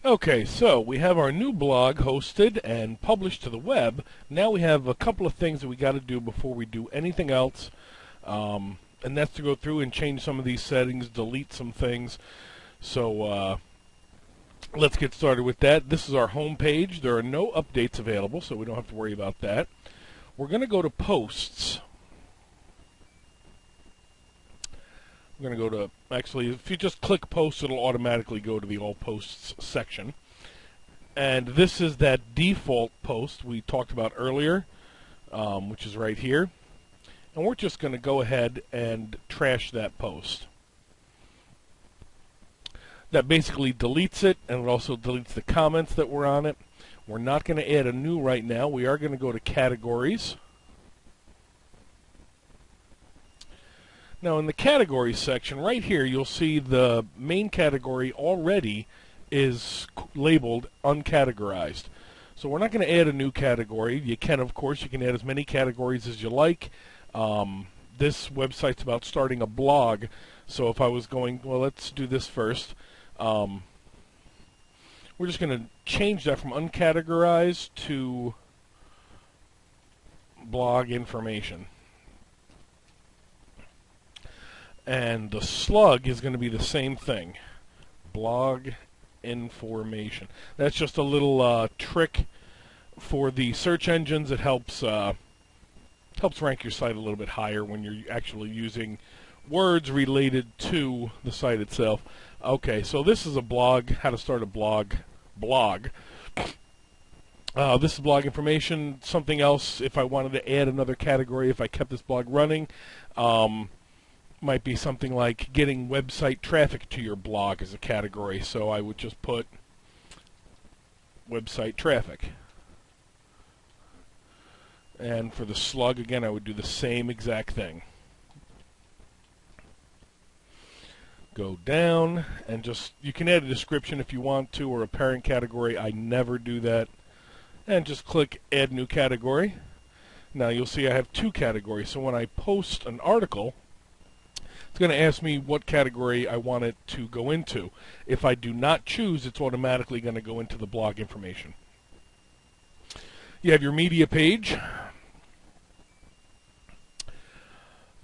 Okay, so we have our new blog hosted and published to the web. Now we have a couple of things that we got to do before we do anything else, and that's to go through and change some of these settings, delete some things. So let's get started with that. This is our home page. There are no updates available, so we don't have to worry about that. We're going to go to Posts. We're going to go to, actually, if you just click Posts, it'll automatically go to the All Posts section. And this is that default post we talked about earlier, which is right here. And we're just going to go ahead and trash that post. That basically deletes it, and it also deletes the comments that were on it. We're not going to add a new right now. We are going to go to Categories. Now in the Categories section, right here, you'll see the main category already is labeled Uncategorized. So we're not going to add a new category. You can, of course, you can add as many categories as you like. This website's about starting a blog. So if I was going, well, let's do this first. We're just going to change that from uncategorized to blog information. And the slug is going to be the same thing, blog information. That's just a little trick for the search engines. It helps rank your site a little bit higher when you're actually using words related to the site itself. Okay, so this is a blog, how to start a blog. This is blog information. Something else, if I wanted to add another category, if I kept this blog running, might be something like getting website traffic to your blog as a category. So I would just put website traffic. And for the slug, again, I would do the same exact thing. Go down and just, you can add a description if you want to, or a parent category. I never do that. And just click Add New Category. Now you'll see I have two categories. So when I post an article, it's going to ask me what category I want it to go into. If I do not choose, it's automatically going to go into the blog information. You have your media page.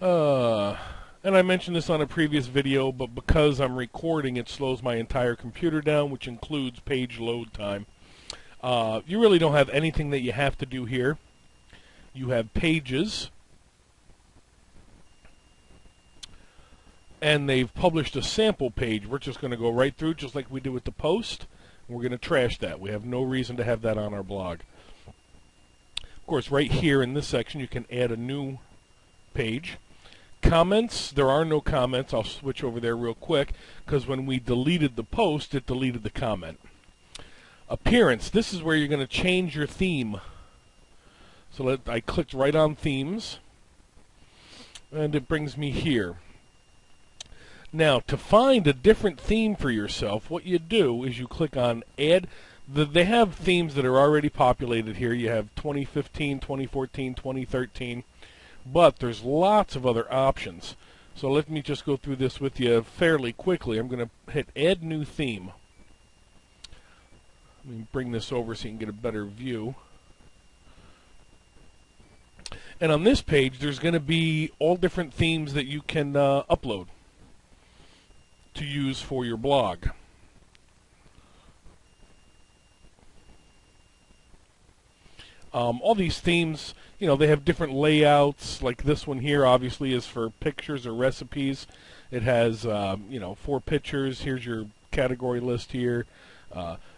And I mentioned this on a previous video, but because I'm recording, it slows my entire computer down, which includes page load time. You really don't have anything that you have to do here. You have pages. And they've published a sample page. We're just going to go right through, just like we did with the post. We're going to trash that. We have no reason to have that on our blog. Of course, right here in this section, you can add a new page. Comments, there are no comments. I'll switch over there real quick, because when we deleted the post, it deleted the comment. Appearance, this is where you're going to change your theme. So I clicked right on Themes, and it brings me here. Now, to find a different theme for yourself, what you do is you click on Add. They have themes that are already populated here. You have 2015, 2014, 2013, but there's lots of other options. So let me just go through this with you fairly quickly. I'm going to hit Add New Theme. Let me bring this over so you can get a better view. And on this page, there's going to be all different themes that you can upload to use for your blog. All these themes, you know, they have different layouts. Like this one here, obviously, is for pictures or recipes. It has, 4 pictures. Here's your category list here.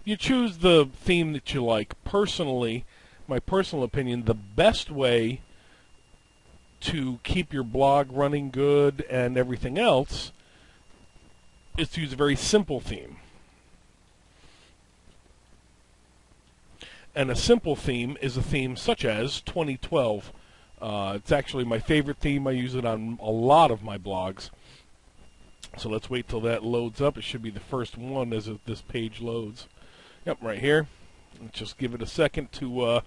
You choose the theme that you like. Personally, my personal opinion, the best way to keep your blog running good and everything else is to use a very simple theme. And a simple theme is a theme such as 2012. It's actually my favorite theme. I use it on a lot of my blogs. So let's wait till that loads up. It should be the first one as this page loads. Yep, right here. Let's just give it a second to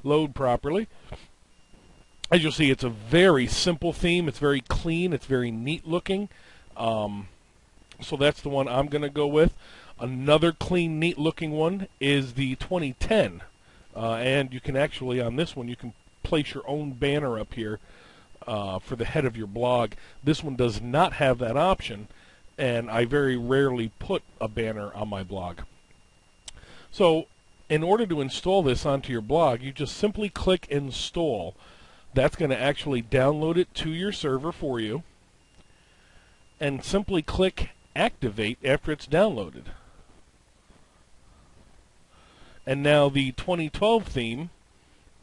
load properly. As you'll see, it's a very simple theme. It's very clean. It's very neat looking. So that's the one I'm going to go with. Another clean, neat looking one is the 2010. And you can actually, on this one, you can place your own banner up here for the head of your blog. This one does not have that option, and I very rarely put a banner on my blog. So in order to install this onto your blog, you just simply click install. That's going to actually download it to your server for you, and simply click activate after it's downloaded. And now the 2012 theme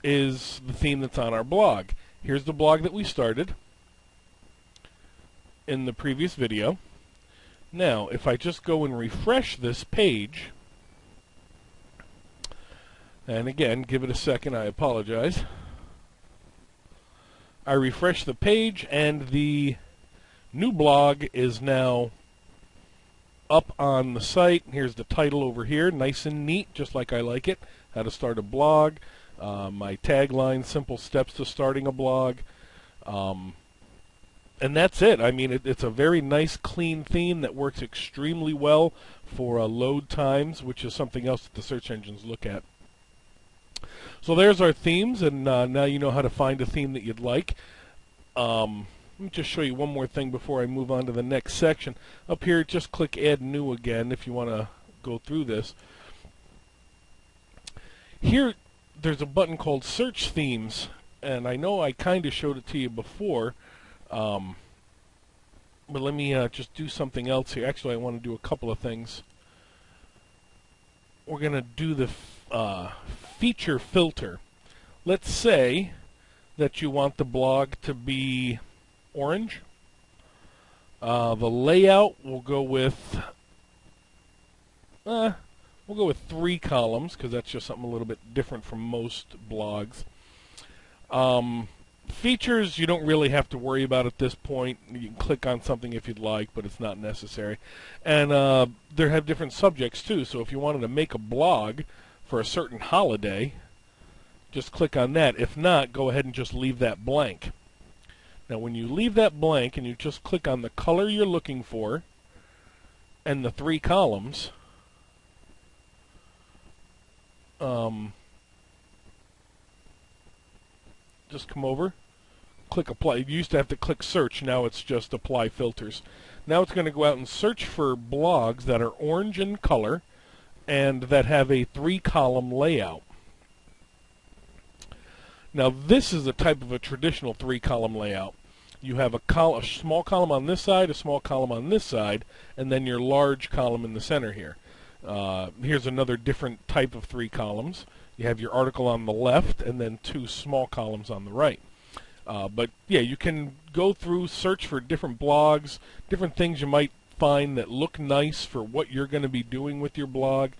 is the theme that's on our blog. Here's the blog that we started in the previous video. Now, if I just go and refresh this page, and again, give it a second, I apologize. I refresh the page, and the new blog is now up on the site. Here's the title over here, nice and neat, just like I like it. How to start a blog. My tagline, simple steps to starting a blog. And that's it. I mean, it's a very nice, clean theme that works extremely well for load times, which is something else that the search engines look at. So there's our themes, and now you know how to find a theme that you'd like. Let me just show you one more thing before I move on to the next section. Up here, just click Add New again if you want to go through this. Here, there's a button called Search Themes, and I know I kind of showed it to you before, but let me just do something else here. Actually, I want to do a couple of things. We're going to do the feature filter. Let's say that you want the blog to be orange. The layout will go with 3 columns, because that's just something a little bit different from most blogs. Features you don't really have to worry about at this point. You can click on something if you'd like, but it's not necessary. And they have different subjects too, so if you wanted to make a blog for a certain holiday, just click on that. If not, go ahead and just leave that blank. Now when you leave that blank and you just click on the color you're looking for and the 3 columns, just come over, click apply. You used to have to click search, now it's just apply filters. Now it's going to go out and search for blogs that are orange in color and that have a 3-column layout. Now this is a type of a traditional 3-column layout. You have a small column on this side, a small column on this side, and then your large column in the center here. Here's another different type of 3 columns. You have your article on the left and then 2 small columns on the right. But yeah, you can go through, search for different blogs, different things you might find that look nice for what you're going to be doing with your blog.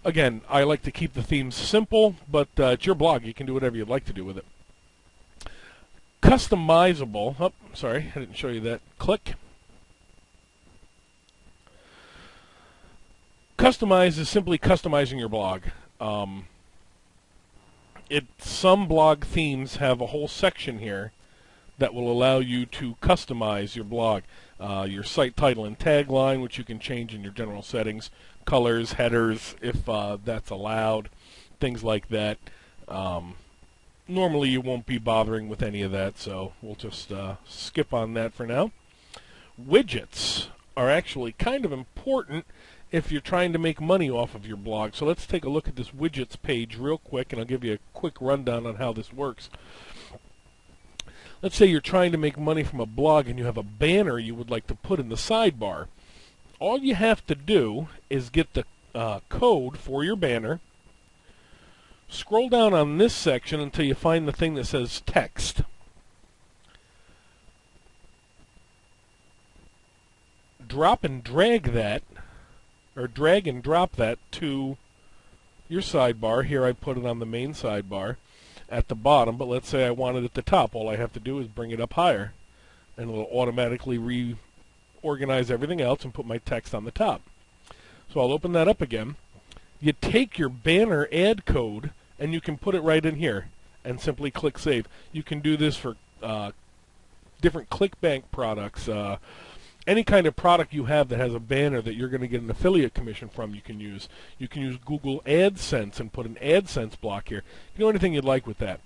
Again, I like to keep the themes simple, but it's your blog. You can do whatever you'd like to do with it. Customizable. Oh, sorry, I didn't show you that. Click. Customize is simply customizing your blog. Some blog themes have a whole section here that will allow you to customize your blog. Your site title and tagline, which you can change in your general settings, colors, headers, if that's allowed, things like that. Normally you won't be bothering with any of that, so we'll just skip on that for now. Widgets are actually kind of important if you're trying to make money off of your blog. So let's take a look at this widgets page real quick, and I'll give you a quick rundown on how this works. Let's say you're trying to make money from a blog and you have a banner you would like to put in the sidebar. All you have to do is get the code for your banner, scroll down on this section until you find the thing that says text. Drop and drag that, or drag and drop that to your sidebar. Here I put it on the main sidebar at the bottom, but let's say I want it at the top. All I have to do is bring it up higher, and it'll automatically reorganize everything else and put my text on the top. So I'll open that up again. You take your banner ad code and you can put it right in here and simply click save. You can do this for different ClickBank products, Any kind of product you have that has a banner that you're going to get an affiliate commission from, you can use. You can use Google AdSense and put an AdSense block here. You can do anything you'd like with that.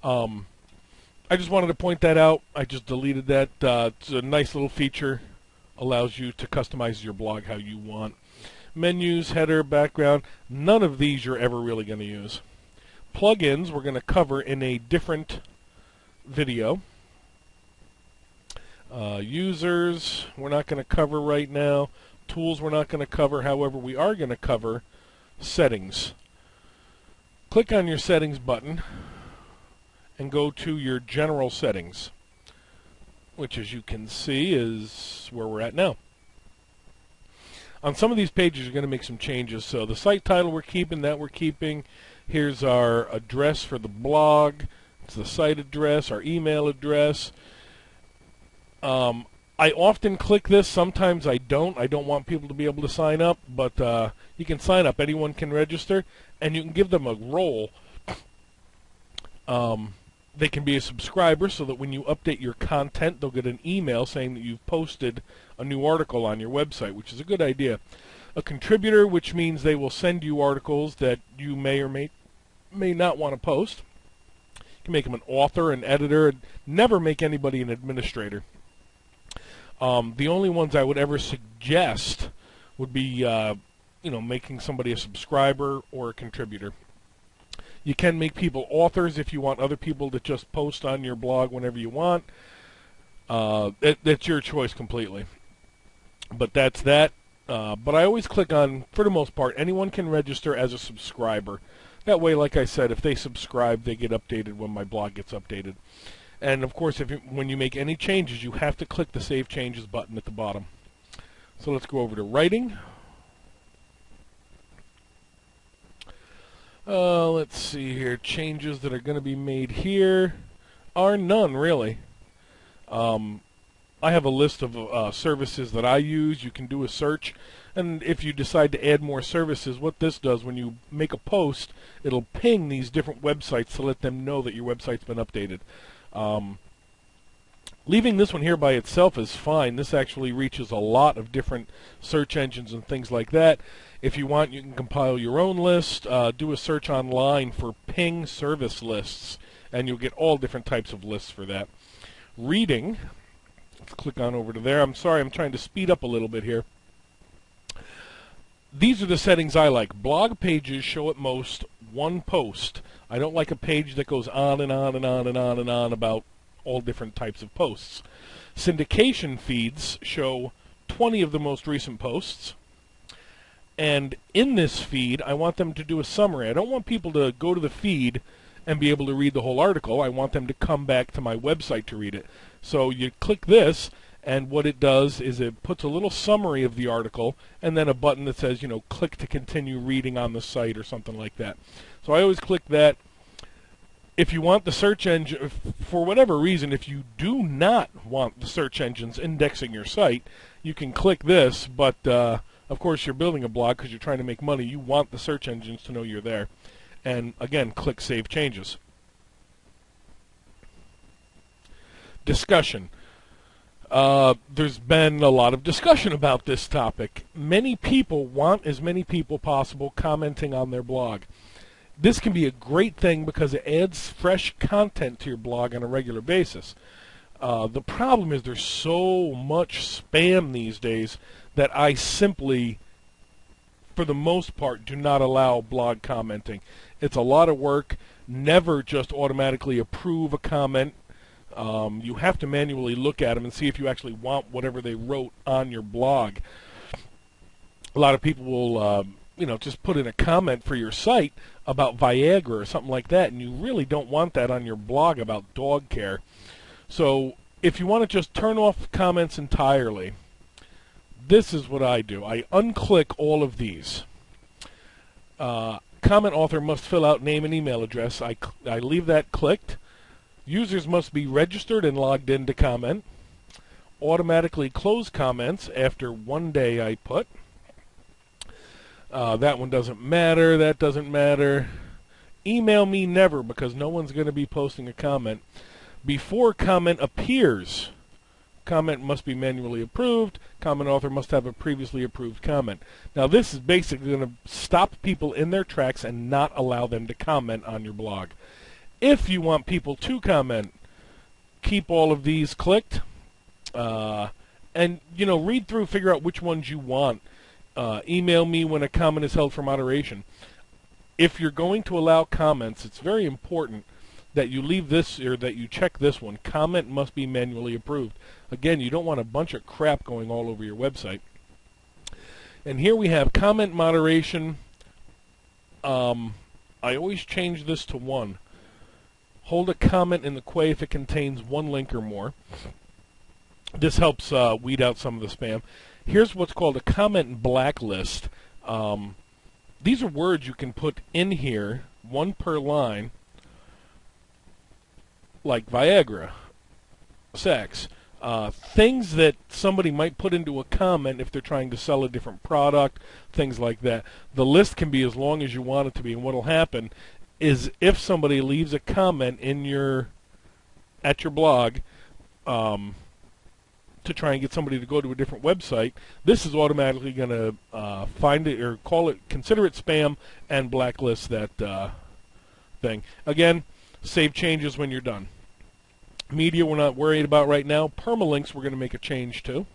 I just wanted to point that out. I just deleted that. It's a nice little feature. Allows you to customize your blog how you want. Menus, header, background, none of these you're ever really going to use. Plugins we're going to cover in a different video. Users we're not going to cover right now. Tools we're not going to cover. However, we are going to cover settings. Click on your settings button and go to your general settings, which as you can see is where we're at now. On some of these pages you're going to make some changes. So the site title we're keeping, that we're keeping. Here's our address for the blog. It's the site address, our email address. I often click this, sometimes I don't. I don't want people to be able to sign up, but you can sign up. Anyone can register, and you can give them a role. They can be a subscriber so that when you update your content, they'll get an email saying that you've posted a new article on your website, which is a good idea. A contributor, which means they will send you articles that you may or may not want to post. You can make them an author, an editor, and never make anybody an administrator. The only ones I would ever suggest would be, making somebody a subscriber or a contributor. You can make people authors if you want other people to just post on your blog whenever you want. That's your choice completely. But that's that. But I always click on, for the most part, anyone can register as a subscriber. That way, like I said, if they subscribe, they get updated when my blog gets updated. And of course, when you make any changes, you have to click the Save Changes button at the bottom. So let's go over to writing. Let's see here. Changes that are going to be made here are none, really. I have a list of services that I use. You can do a search. And if you decide to add more services, what this does, when you make a post, it'll ping these different websites to let them know that your website's been updated. Leaving this one here by itself is fine. This actually reaches a lot of different search engines and things like that. If you want, you can compile your own list, do a search online for ping service lists, and you'll get all different types of lists for that. Reading, let's click on over to there. I'm sorry, I'm trying to speed up a little bit here. These are the settings I like. Blog pages show at most one post. I don't like a page that goes on and on and on and on and on about all different types of posts. Syndication feeds show 20 of the most recent posts. And in this feed, I want them to do a summary. I don't want people to go to the feed and be able to read the whole article. I want them to come back to my website to read it. So you click this, and what it does is it puts a little summary of the article and then a button that says, click to continue reading on the site or something like that. So I always click that. If you want the search engine, for whatever reason, if you do not want the search engines indexing your site, you can click this, but of course you're building a blog because you're trying to make money. You want the search engines to know you're there. And again, click Save Changes. Discussion. There's been a lot of discussion about this topic. Many people want as many people possible commenting on their blog. This can be a great thing because it adds fresh content to your blog on a regular basis. The problem is there's so much spam these days that I simply, for the most part, do not allow blog commenting. It's a lot of work. Never just automatically approve a comment. You have to manually look at them and see if you actually want whatever they wrote on your blog. A lot of people will, just put in a comment for your site about Viagra or something like that, and you really don't want that on your blog about dog care. So if you want to just turn off comments entirely, this is what I do. I unclick all of these. Comment author must fill out name and email address. I leave that clicked. Users must be registered and logged in to comment. Automatically close comments after 1 day, I put. That one doesn't matter. That doesn't matter. Email me never, because no one's going to be posting a comment. Before comment appears, comment must be manually approved. Comment author must have a previously approved comment. Now this is basically going to stop people in their tracks and not allow them to comment on your blog. If you want people to comment, keep all of these clicked, and read through, figure out which ones you want. Email me when a comment is held for moderation. If you're going to allow comments, it's very important that you leave this, or that you check this one. Comment must be manually approved. Again, you don't want a bunch of crap going all over your website. And here we have comment moderation. I always change this to 1. Hold a comment in the queue if it contains 1 link or more. This helps weed out some of the spam. Here's what's called a comment blacklist. These are words you can put in here, 1 per line, like Viagra, sex, things that somebody might put into a comment if they're trying to sell a different product, things like that. The list can be as long as you want it to be, and what will happen is if somebody leaves a comment at your blog to try and get somebody to go to a different website, this is automatically going to find it, or consider it spam, and blacklist that thing. Again, save changes when you're done. Media we're not worried about right now. Permalinks we're going to make a change to.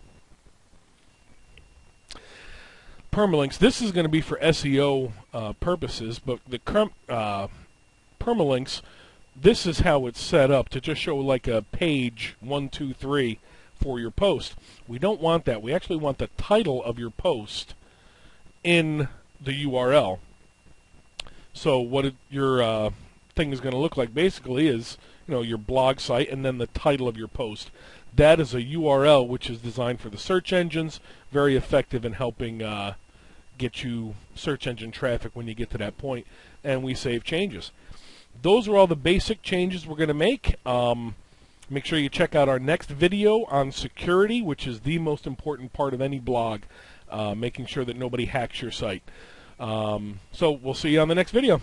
Permalinks, this is going to be for SEO purposes, but the permalinks, this is how it's set up to just show like a page 1, 2, 3 for your post. We don't want that. We actually want the title of your post in the URL. So what your thing is going to look like basically is, your blog site and then the title of your post. That is a URL which is designed for the search engines, very effective in helping get you search engine traffic when you get to that point, and we save changes. Those are all the basic changes we're going to make. Make sure you check out our next video on security, which is the most important part of any blog, making sure that nobody hacks your site. So we'll see you on the next video.